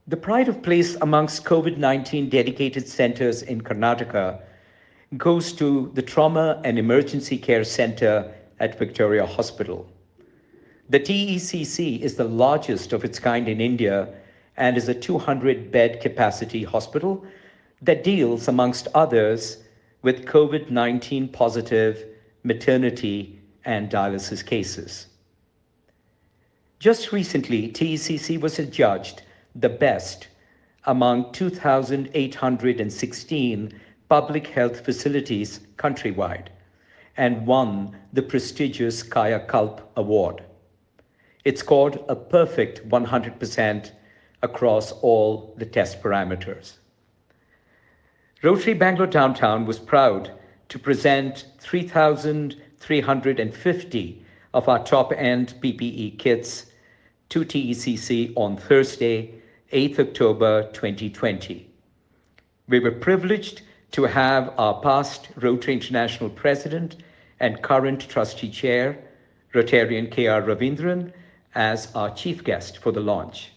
The pride of place amongst COVID-19 dedicated centers in Karnataka goes to the Trauma and Emergency Care Center at Victoria Hospital. The TECC is the largest of its kind in India and is a 200-bed capacity hospital that deals, amongst others, with COVID-19 positive maternity and dialysis cases. Just recently, TECC was adjudged the best among 2,816 public health facilities countrywide and won the prestigious Kaya Kalp Award. It scored a perfect 100% across all the test parameters. Rotary Bangalore Downtown was proud to present 3,350 of our top-end PPE kits to TECC on Thursday, 8th October 2020. We were privileged to have our past Rotary International President and current Trustee Chair, Rotarian K.R. Ravindran, as our chief guest for the launch.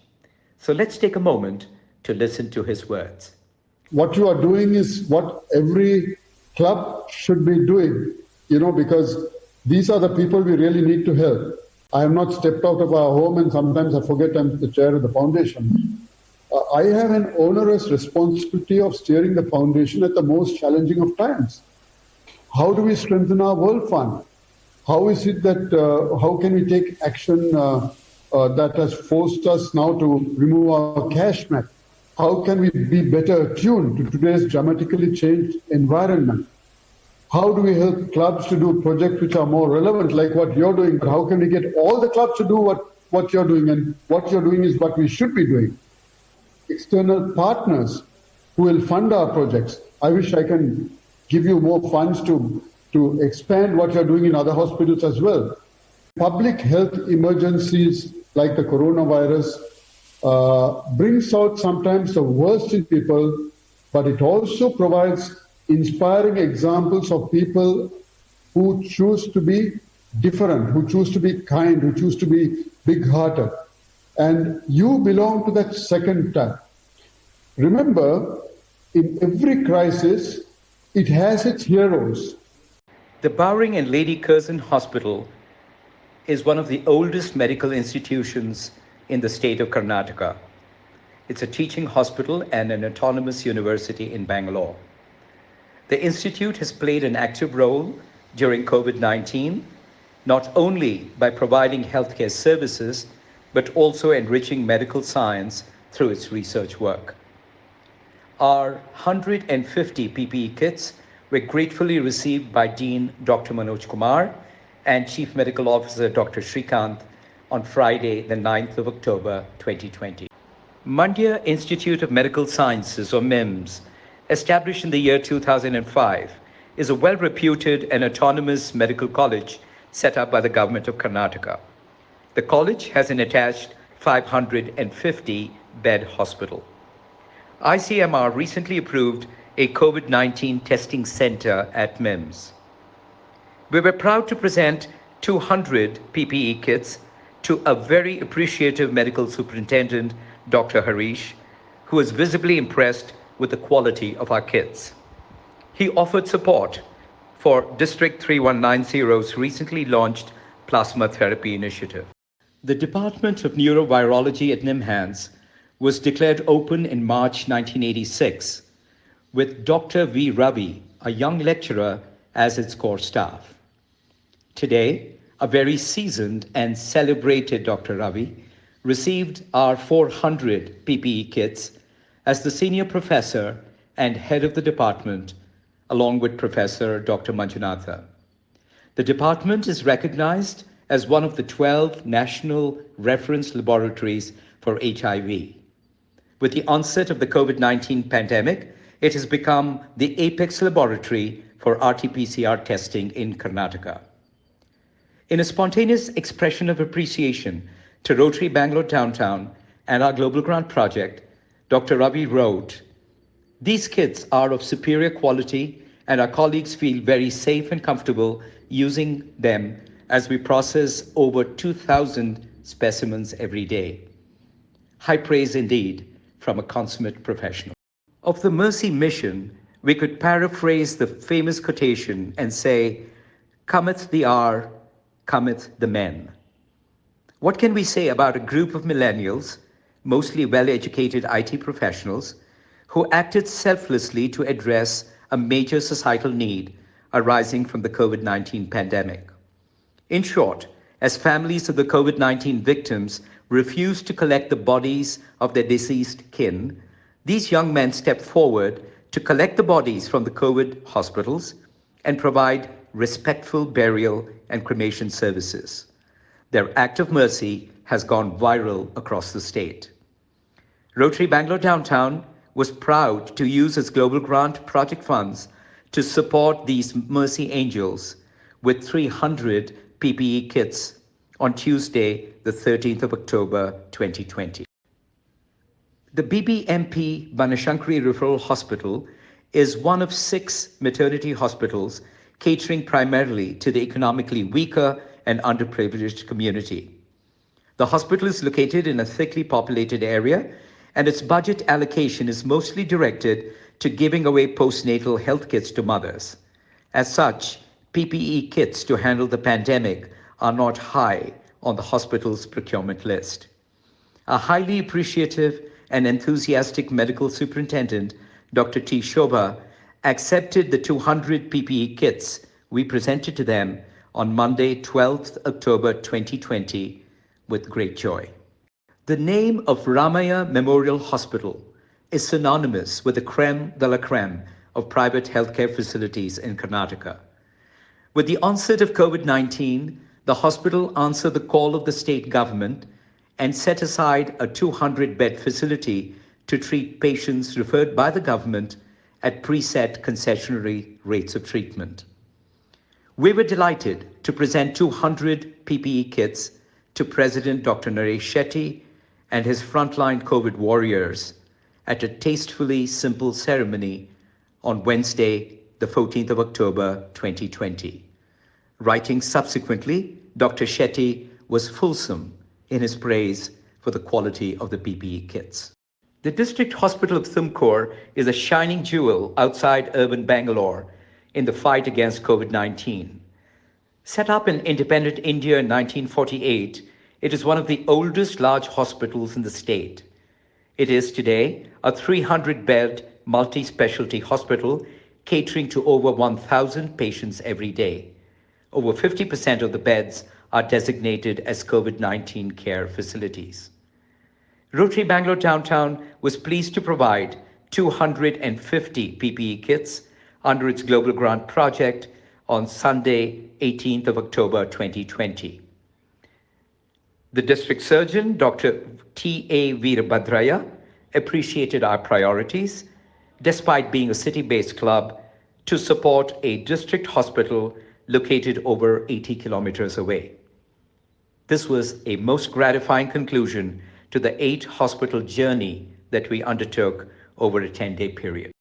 So let's take a moment to listen to his words. What you are doing is what every club should be doing, because these are the people we really need to help. I have not stepped out of our home and sometimes I forget I'm the chair of the foundation. I have an onerous responsibility of steering the foundation at the most challenging of times. How do we strengthen our World Fund? How is it that, how can we take action that has forced us now to remove our cash map? How can we be better attuned to today's dramatically changed environment? How do we help clubs to do projects which are more relevant, like what you're doing? But how can we get all the clubs to do what you're doing? And what you're doing is what we should be doing. External partners who will fund our projects. I wish I can give you more funds to expand what you're doing in other hospitals as well. Public health emergencies like the coronavirus brings out sometimes the worst in people, but it also provides inspiring examples of people who choose to be different, who choose to be kind, who choose to be big-hearted. And you belong to that second type. Remember, in every crisis, it has its heroes. The Bowring and Lady Curzon Hospital is one of the oldest medical institutions in the state of Karnataka. It's a teaching hospital and an autonomous university in Bangalore. The institute has played an active role during COVID-19, not only by providing healthcare services, but also enriching medical science through its research work. Our 150 PPE kits were gratefully received by Dean Dr. Manoj Kumar and Chief Medical Officer Dr. Srikanth on Friday, the 9th of October, 2020. Mandya Institute of Medical Sciences, or MIMS, established in the year 2005, is a well-reputed and autonomous medical college set up by the government of Karnataka. The college has an attached 550-bed hospital. ICMR recently approved a COVID-19 testing center at MIMS. We were proud to present 200 PPE kits to a very appreciative medical superintendent, Dr. Harish, who was visibly impressed with the quality of our kits. He offered support for District 3190's recently launched plasma therapy initiative. The Department of Neurovirology at NIMHANS was declared open in March 1986 with Dr. V. Ravi, a young lecturer, as its core staff. Today, a very seasoned and celebrated Dr. Ravi received our 400 PPE kits as the senior professor and head of the department, along with Professor Dr. Manjunatha. The department is recognized as one of the 12 national reference laboratories for HIV. With the onset of the COVID-19 pandemic, it has become the apex laboratory for RT-PCR testing in Karnataka. In a spontaneous expression of appreciation to Rotary Bangalore Downtown and our Global Grant project, Dr. Ravi wrote, "These kits are of superior quality and our colleagues feel very safe and comfortable using them as we process over 2,000 specimens every day. High praise indeed from a consummate professional. Of the Mercy mission, we could paraphrase the famous quotation and say, "Cometh the hour, cometh the men." What can we say about a group of millennials, mostly well-educated IT professionals, who acted selflessly to address a major societal need arising from the COVID-19 pandemic? In short, as families of the COVID-19 victims refused to collect the bodies of their deceased kin, these young men stepped forward to collect the bodies from the COVID hospitals and provide respectful burial and cremation services. Their act of mercy has gone viral across the state. Rotary Bangalore Downtown was proud to use its global grant project funds to support these Mercy Angels with 300 PPE kits on Tuesday, the 13th of October, 2020. The BBMP Banashankari Referral Hospital is one of 6 maternity hospitals catering primarily to the economically weaker and underprivileged community. The hospital is located in a thickly populated area, and its budget allocation is mostly directed to giving away postnatal health kits to mothers. As such, PPE kits to handle the pandemic are not high on the hospital's procurement list. A highly appreciative and enthusiastic medical superintendent, Dr. T. Shobha, accepted the 200 PPE kits we presented to them on Monday, 12th October 2020, with great joy. The name of Ramaya Memorial Hospital is synonymous with the creme de la creme of private healthcare facilities in Karnataka. With the onset of COVID-19, the hospital answered the call of the state government and set aside a 200-bed facility to treat patients referred by the government at preset concessionary rates of treatment. We were delighted to present 200 PPE kits to President Dr. Naresh Shetty and his frontline COVID warriors at a tastefully simple ceremony on Wednesday, the 14th of October, 2020. Writing subsequently, Dr. Shetty was fulsome in his praise for the quality of the PPE kits. The District Hospital of Tumkur is a shining jewel outside urban Bangalore in the fight against COVID-19. Set up in independent India in 1948, it is one of the oldest large hospitals in the state. It is today a 300-bed multi-specialty hospital catering to over 1,000 patients every day. Over 50% of the beds are designated as COVID-19 care facilities. Rotary Bangalore Downtown was pleased to provide 250 PPE kits under its Global Grant project on Sunday, 18th of October 2020. The district surgeon, Dr. T.A. Veerabhadraya, appreciated our priorities, despite being a city-based club, to support a district hospital located over 80 kilometers away. This was a most gratifying conclusion to the 8-hospital journey that we undertook over a 10-day period.